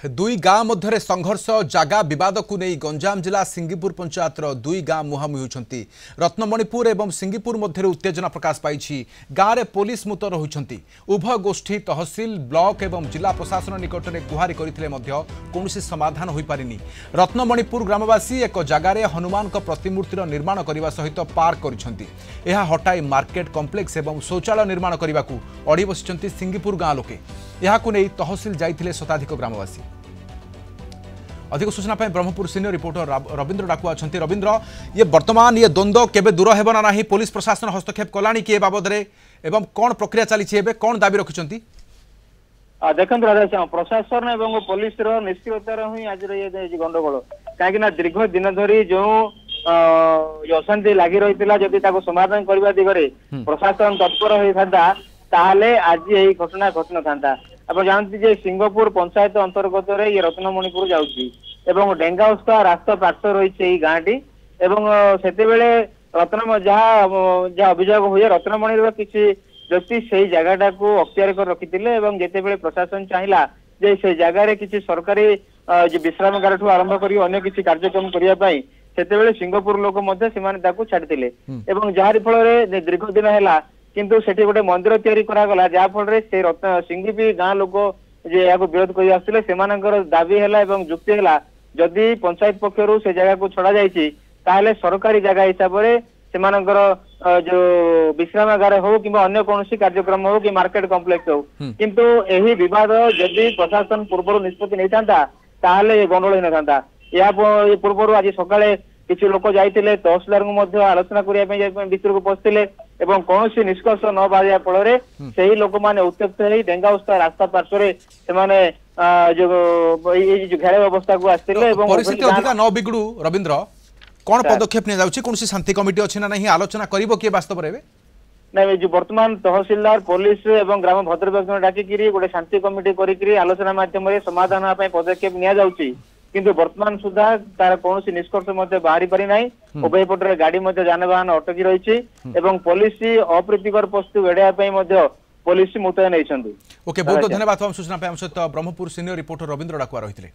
दुई गाँ मध्य संघर्ष जगह बद को नहीं गंजाम जिला सिंगीपुर पंचायतर दुई गाँ मुहांमुही होती रत्नमणिपुर और सिंगीपुर मध्य उत्तेजना प्रकाश पाई गाँव में पुलिस मुतयन होती उभय गोष्ठी तहसिल ब्लॉक और जिला प्रशासन निकट में गुहारी करते कौन समाधान हो पारिनी। रत्नमणिपुर ग्रामवासी एक जगार हनुमान प्रतिमूर्तिर निर्माण करने सहित पार्क कर हटाई मार्केट कम्प्लेक्स और शौचालय निर्माण करने को अड़ी बसी सिंगीपुर गाँ लोके यहां नहीं तहसिल जाइथिले शताधिक ग्रामवासी। अधिक सूचना ब्रह्मपुर सीनियर रिपोर्टर रविंद्र डाकुआ अच्छा। रविंद्र, ये वर्तमान ये द्वंद्व केबे दूर हेब ना नहीं, पुलिस प्रशासन हस्तक्षेप कलानी कि बाबद एवं कौन प्रक्रिया चली कौन दाबी रखिंट? देखो राधेश्याम, प्रशासन और पुलिस निष्क्रियतार ही आज ये गंडगोल कहीं दीर्घ दिन धरी जो अशांति लगी रही जदि समाधान करने दिगरे प्रशासन तत्पर होता ताहले आज यही घटना घटन था। आप जानते जे सिंगपुर पंचायत अंतर्गत ये रत्नमणिपुर जाऊँगी डेंगा उस्ता रास्ता पार्श्व रही गाँटी से रत्न जहाँ अभियोग हुए रत्नमणि किसी व्यक्ति से जगह को अख्तियार कर रखिते जिते प्रशासन चाहिला जे से जगार किसी सरकारी विश्रामगार ठू आरंभ कर अन्य किसी कार्यक्रम करने से सिंगपुर लोक छाड़ी जहार फल दीर्घ दिन है किंतु सेठी गोटे मंदिर तैयारी करागला जहाँ फल से सिंगीपी गाँ लोक या विरोध कर दाबी है जुक्ति है जदि पंचायत पक्षर से जगह को छड़ा जाए सरकारी जगह हिसाब से जो विश्रामगार हो कि अन्य कौन कार्यक्रम हो कि मार्केट कम्प्लेक्स हो किंतु यही विवाद जदि प्रशासन पूर्व निष्पत्ति नहीं था गंडोल ही न था। या पूर्व आज सकाळे किसी लोक जाइए तहसिलदार को आलोचना करने भर को पशुले कौन निष्कर्ष न बाहर फल से ही लोक मैंने उत्त्यक्त हो डेंगा उस्ता रास्ता पार्श्व जो घेर व्यवस्था को आसते न बिगड़ू। रविंद्र, कौन पदक्षेप कौन शांति कमिटी अच्छी ना नहीं आलोचना कर वास्तव में नहीं जो वर्तमान तहसिलदार पुलिस और ग्राम भद्रव्यक्ति डाकिकी गोटे शांति कमिटी कर आलोचना मध्यम समाधान पदक्षेप नि किंतु वर्तमान सुधा तार कौन निष्कर्ष बाहरी पारि ना उभय पटे गाड़ी जानवाहन अटकी रही पुलिस अप्रीतिकर पशु एड़ाई पुलिस मुतयन होती। ओके, बहुत धन्यवाद सूचना सहित ब्रह्मपुर सीनियर रिपोर्टर रविंद्र डाकुआ रही।